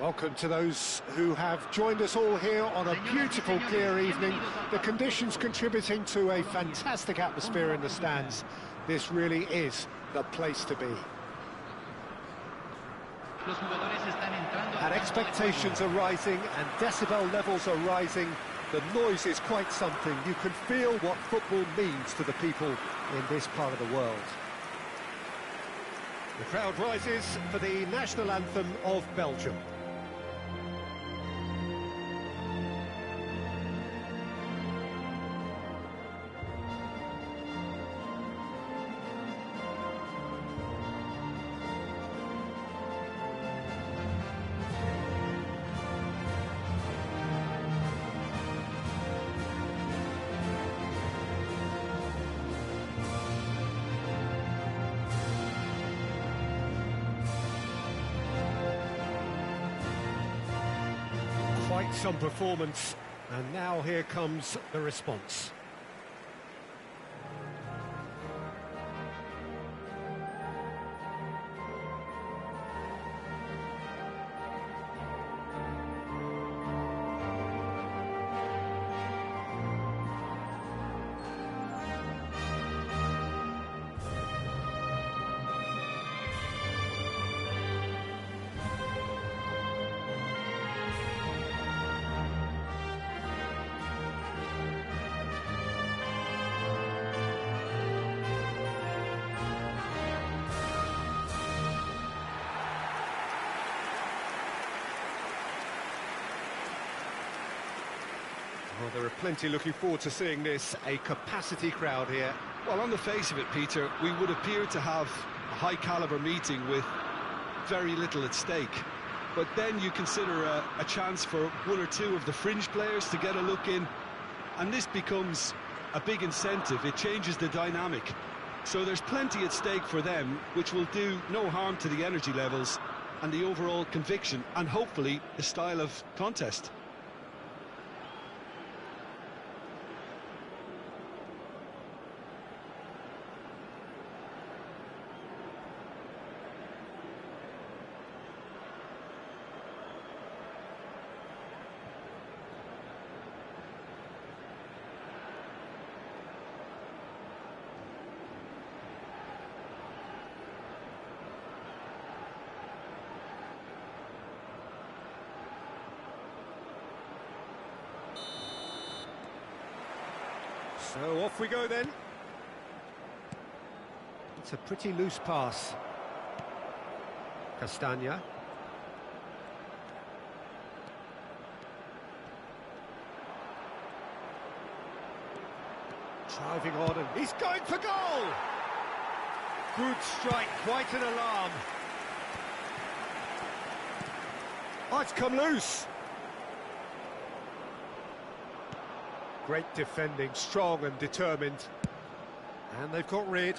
Welcome to those who have joined us all here on a beautiful, clear evening. The conditions contributing to a fantastic atmosphere in the stands. This really is the place to be. And expectations are rising and decibel levels are rising. The noise is quite something. You can feel what football means to the people in this part of the world. The crowd rises for the national anthem of Belgium. Quite some performance, and now here comes the response. Well, there are plenty looking forward to seeing this, a capacity crowd here. Well, on the face of it, Peter, we would appear to have a high-caliber meeting with very little at stake. But then you consider a chance for one or two of the fringe players to get a look in, and this becomes a big incentive. It changes the dynamic. So there's plenty at stake for them, which will do no harm to the energy levels and the overall conviction, and hopefully the style of contest. So off we go then. It's a pretty loose pass. Castagna. Driving on, and he's going for goal! Good strike, quite an alarm. Oh, it's come loose. Great defending, strong and determined. And they've got rid.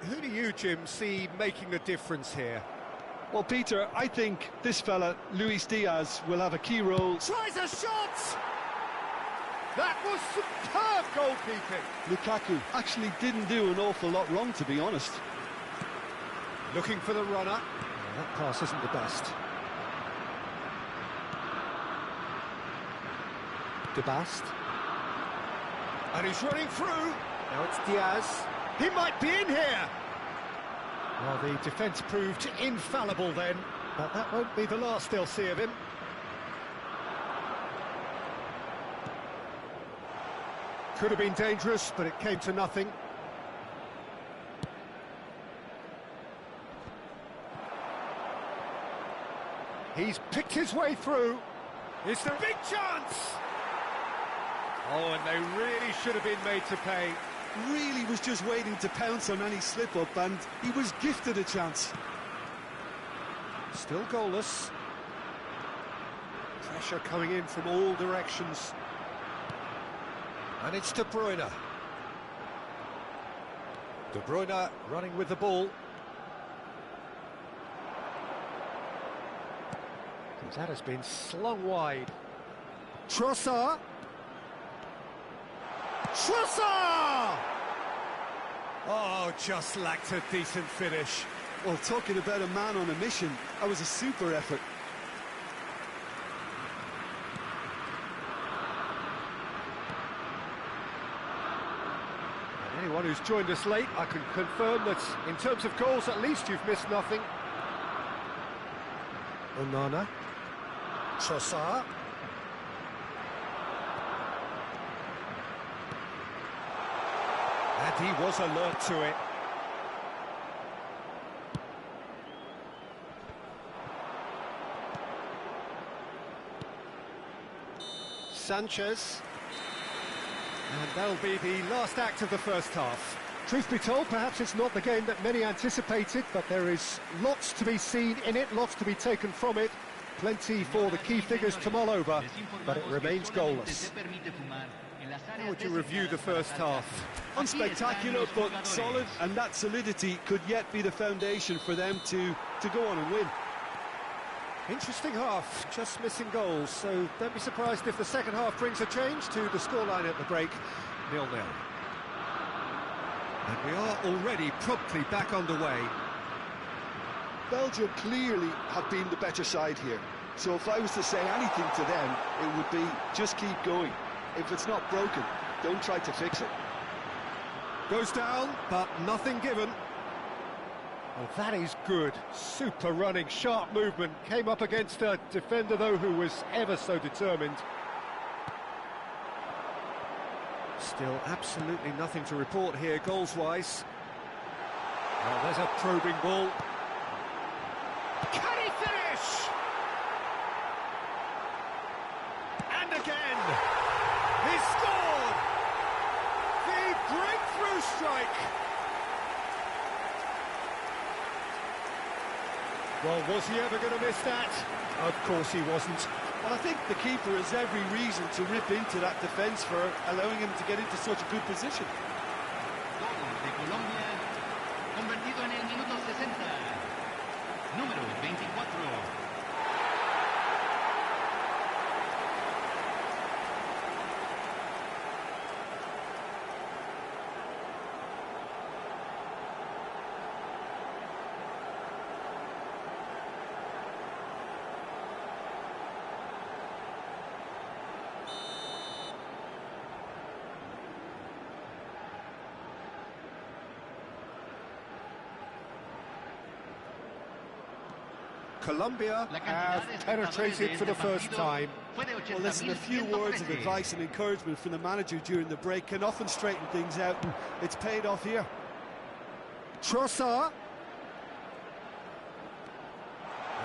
Who do you, Jim, see making a difference here? Well, Peter, I think this fella, Luis Diaz, will have a key role. Tries a shot! That was superb goalkeeping. Lukaku actually didn't do an awful lot wrong, to be honest. Looking for the runner. Oh, that pass isn't the best. De Bast. And he's running through. Now it's Diaz. He might be in here. Well, the defence proved infallible then, but that won't be the last they'll see of him. Could have been dangerous, but it came to nothing. He's picked his way through. Is there a big chance? Oh, and they really should have been made to pay. Really was just waiting to pounce on any slip-up, and he was gifted a chance. Still goalless. Pressure coming in from all directions. And it's De Bruyne. De Bruyne running with the ball. That has been slung wide. Trossard! Trossard! Oh, just lacked a decent finish. Well, talking about a man on a mission, that was a super effort. And anyone who's joined us late, I can confirm that in terms of goals, at least you've missed nothing. Onana. Trossard. And he was alert to it. Sanchez. And that'll be the last act of the first half. Truth be told, perhaps it's not the game that many anticipated, but there is lots to be seen in it, lots to be taken from it. Plenty for the key figures to mull over, but it remains goalless. How would you review the first half? Unspectacular, but solid, and that solidity could yet be the foundation for them to go on and win. Interesting half, just missing goals, so don't be surprised if the second half brings a change to the scoreline at the break, 0-0. And we are already promptly back underway. Belgium clearly have been the better side here, so if I was to say anything to them, it would be just keep going. If it's not broken, don't try to fix it. Goes down, but nothing given. Well, that is good. Super running, sharp movement. Came up against a defender, though, who was ever so determined. Still absolutely nothing to report here, goals-wise. Oh, there's a probing ball. Can he finish? And again, he's scored! The breakthrough strike! Well, was he ever going to miss that? Of course he wasn't. Well, I think the keeper has every reason to rip into that defence for allowing him to get into such a good position. Gol de Colombia, convertido en el minuto 60. Número 24. Colombia have penetrated for the first time. Well, listen, a few words of advice and encouragement from the manager during the break can often straighten things out, and it's paid off here. Trossard.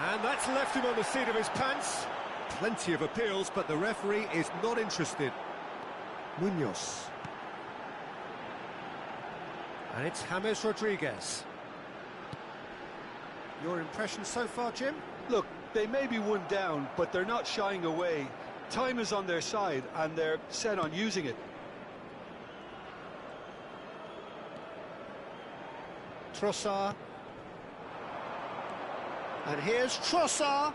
And that's left him on the seat of his pants. Plenty of appeals, but the referee is not interested. Munoz. And it's James Rodriguez. Your impression so far, Jim? Look, they may be one down, but they're not shying away. Time is on their side, and they're set on using it. Trossard. And here's Trossard.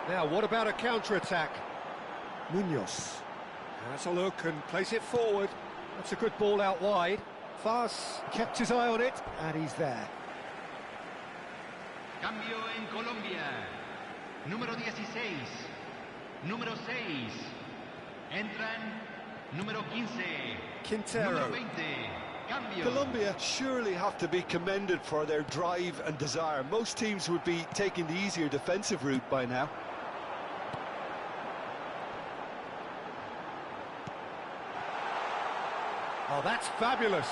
Now, what about a counter-attack? Munoz. Has a look and plays it forward. That's a good ball out wide. Fas kept his eye on it, and he's there. Cambio en Colombia. Número 16. Número 6. Entran. Número 15. Quintero. Número 20. Cambio. Colombia surely have to be commended for their drive and desire. Most teams would be taking the easier defensive route by now. Oh, that's fabulous.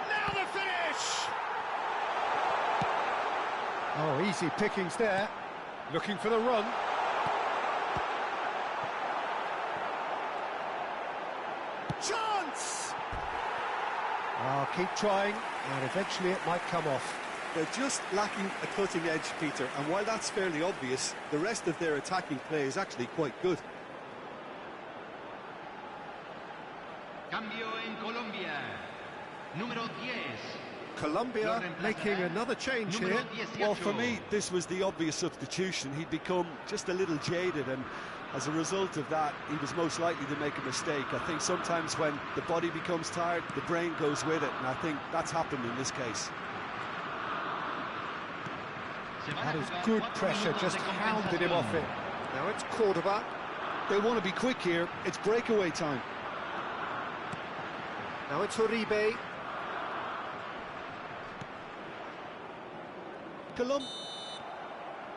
Now the finish! Oh, easy pickings there. Looking for the run. Chance! Oh, keep trying, and eventually it might come off. They're just lacking a cutting edge, Peter, and while that's fairly obvious, the rest of their attacking play is actually quite good. Cambio en Colombia. Número 10. Colombia making another change here. Well, for me, this was the obvious substitution. He'd become just a little jaded, and As a result of that, he was most likely to make a mistake. I think sometimes when the body becomes tired, the brain goes with it, and I think that's happened in this case. That is good pressure, just hounded him off it. Now it's Cordoba. They want to be quick here. It's breakaway time. Now it's Uribe.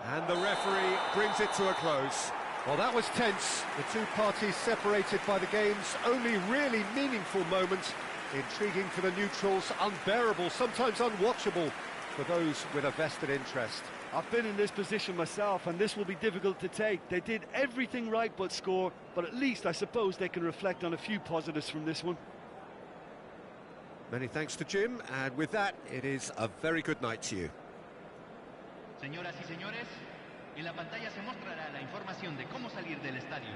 And the referee brings it to a close. Well, that was tense. The two parties separated by the game's only really meaningful moment. Intriguing for the neutrals, unbearable, sometimes unwatchable for those with a vested interest. I've been in this position myself, and this will be difficult to take. They did everything right but score, but at least I suppose they can reflect on a few positives from this one. Many thanks to Jim, and with that, it is a very good night to you. Señoras y señores, en la pantalla se mostrará la información de cómo salir del estadio.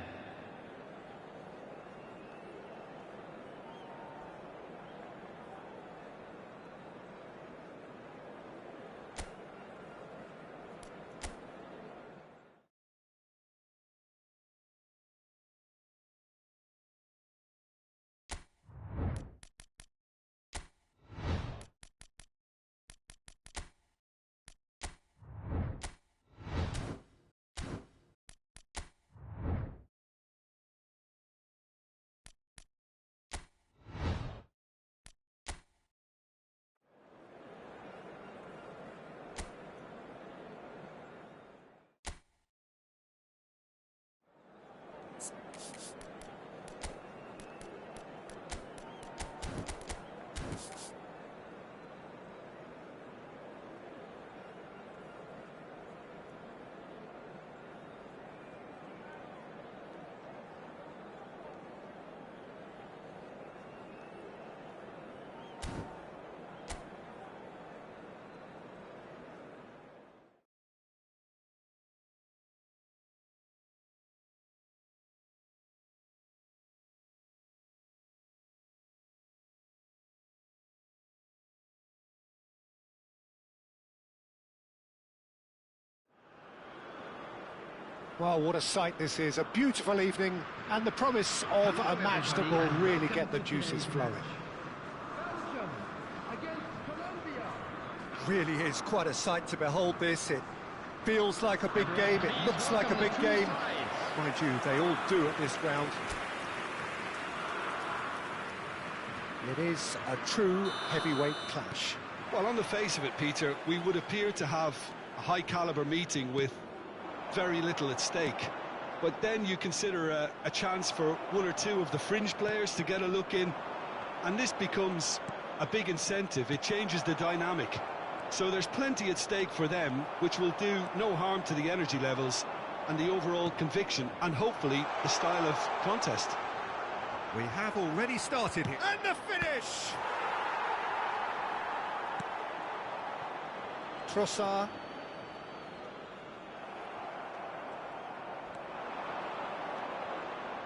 Well, what a sight this is, a beautiful evening, and the promise of a match that will really get the juices flowing. Belgium against Colombia. Really is quite a sight to behold this. It feels like a big game, it looks like a big game. Mind you, they all do at this ground. It is a true heavyweight clash. Well, on the face of it, Peter, we would appear to have a high-caliber meeting with very little at stake. But then you consider a chance for one or two of the fringe players to get a look in, and this becomes a big incentive. It changes the dynamic. So there's plenty at stake for them, which will do no harm to the energy levels and the overall conviction, and hopefully the style of contest. We have already started here. And the finish! Trossard.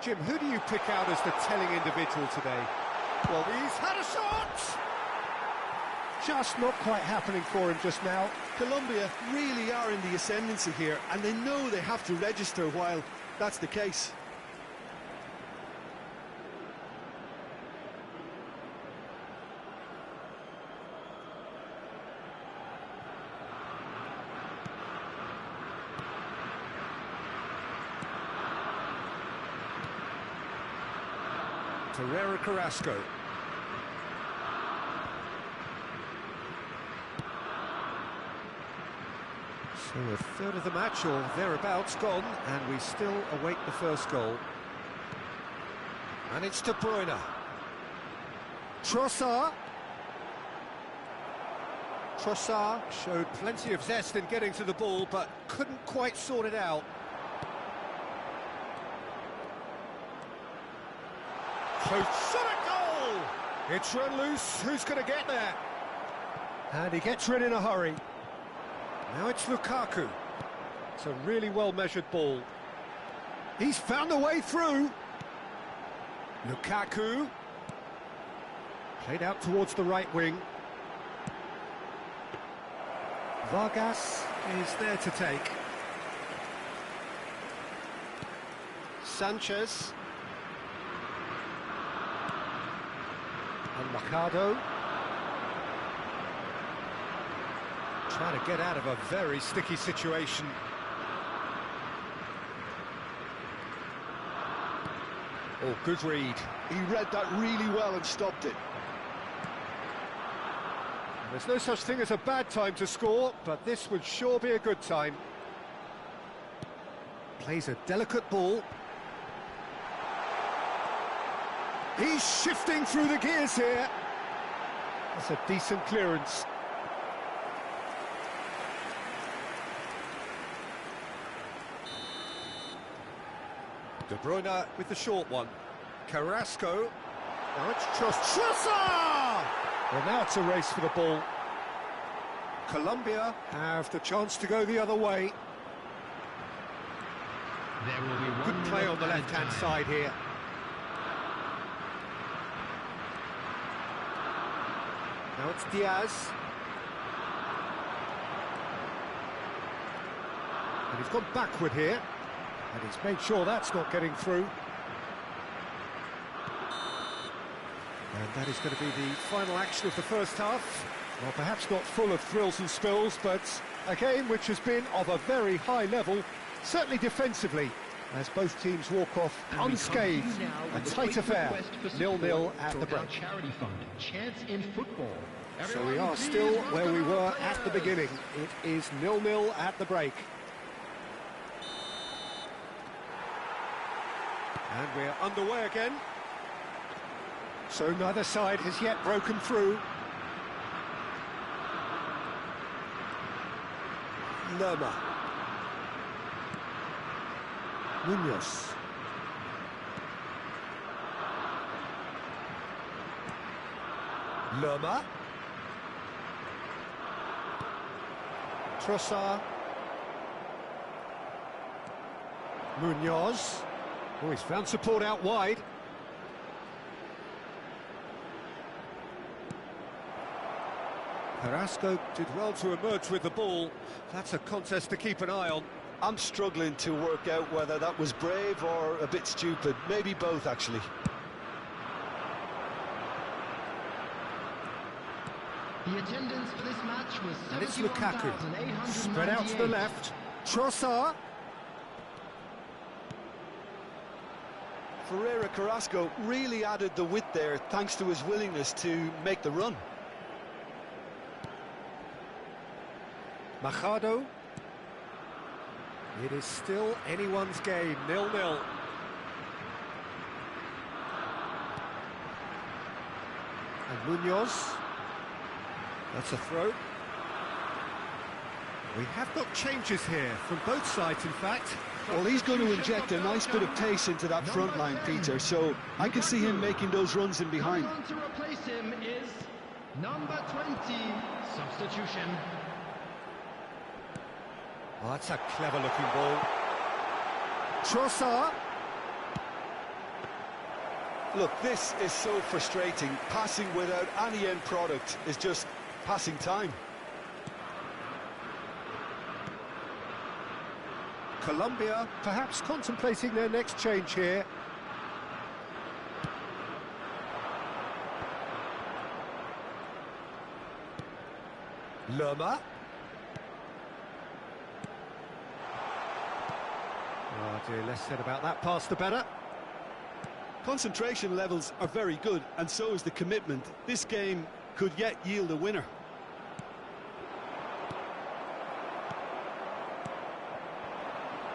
Jim, who do you pick out as the telling individual today? Well, he's had a shot! Just not quite happening for him just now. Colombia really are in the ascendancy here, and they know they have to register while that's the case. Herrera Carrasco. So a third of the match or thereabouts gone, and we still await the first goal. And it's De Bruyne. Trossard. Trossard showed plenty of zest in getting to the ball, but couldn't quite sort it out. Close shot at goal! It's run loose, who's going to get there? And he gets rid in a hurry. Now it's Lukaku. It's a really well-measured ball. He's found a way through. Lukaku. Played out towards the right wing. Vargas is there to take. Sanchez. And Machado. Trying to get out of a very sticky situation. Oh, good read. He read that really well and stopped it. There's no such thing as a bad time to score, but this would sure be a good time. Plays a delicate ball. He's shifting through the gears here. That's a decent clearance. De Bruyne with the short one. Carrasco. Now it's Trossard! Well, now it's a race for the ball. Colombia have the chance to go the other way. There will be one Good play on the left-hand side here. Now it's Diaz. And he's gone backward here. And he's made sure that's not getting through. And that is going to be the final action of the first half. Well, perhaps not full of thrills and spills, but a game which has been of a very high level, certainly defensively, as both teams walk off unscathed. A tight affair, 0-0 at the break. Charity fund, Chance in Football. So we are still where we were at the beginning. It is 0-0 at the break. And we're underway again. So neither side has yet broken through. Lerma. Munoz. Lerma. Trossard. Munoz. Oh, he's found support out wide. Carrasco did well to emerge with the ball. That's a contest to keep an eye on. I'm struggling to work out whether that was brave or a bit stupid. Maybe both, actually. The attendance for this match was And it's Lukaku. Spread out to the left. Trossard. Ferreira Carrasco really added the width there thanks to his willingness to make the run. Machado. It is still anyone's game, 0-0. And Munoz. That's a throw. We have got changes here from both sides, in fact. Well, he's going to inject a nice bit of pace into that front line, Peter, so I can see him making those runs in behind. To replace him is number 20, substitution. Oh, that's a clever-looking ball. Trossard. Look, this is so frustrating. Passing without any end product is just passing time. Colombia perhaps contemplating their next change here. Lerma. Oh dear, less said about that pass the better. Concentration levels are very good, and so is the commitment. This game could yet yield a winner.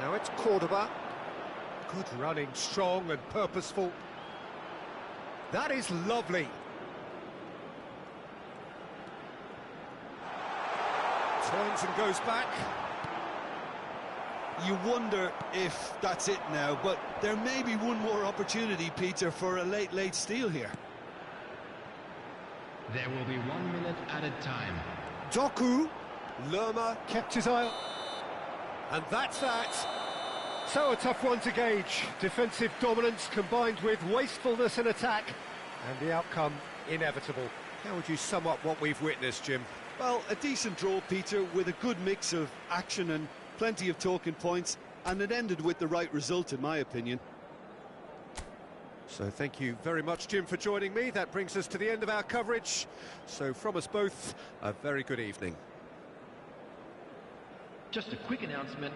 Now it's Cordoba. Good running, strong and purposeful. That is lovely. Turns and goes back. You wonder if that's it now, but there may be one more opportunity, Peter, for a late steal here. There will be 1 minute added time. Doku. Lerma kept his eye on. And that's that. So a tough one to gauge. Defensive dominance combined with wastefulness in attack. And the outcome inevitable. How would you sum up what we've witnessed, Jim? Well, a decent draw, Peter, with a good mix of action and plenty of talking points, and it ended with the right result, in my opinion. So thank you very much, Jim, for joining me. That brings us to the end of our coverage. So from us both, a very good evening. Just a quick announcement.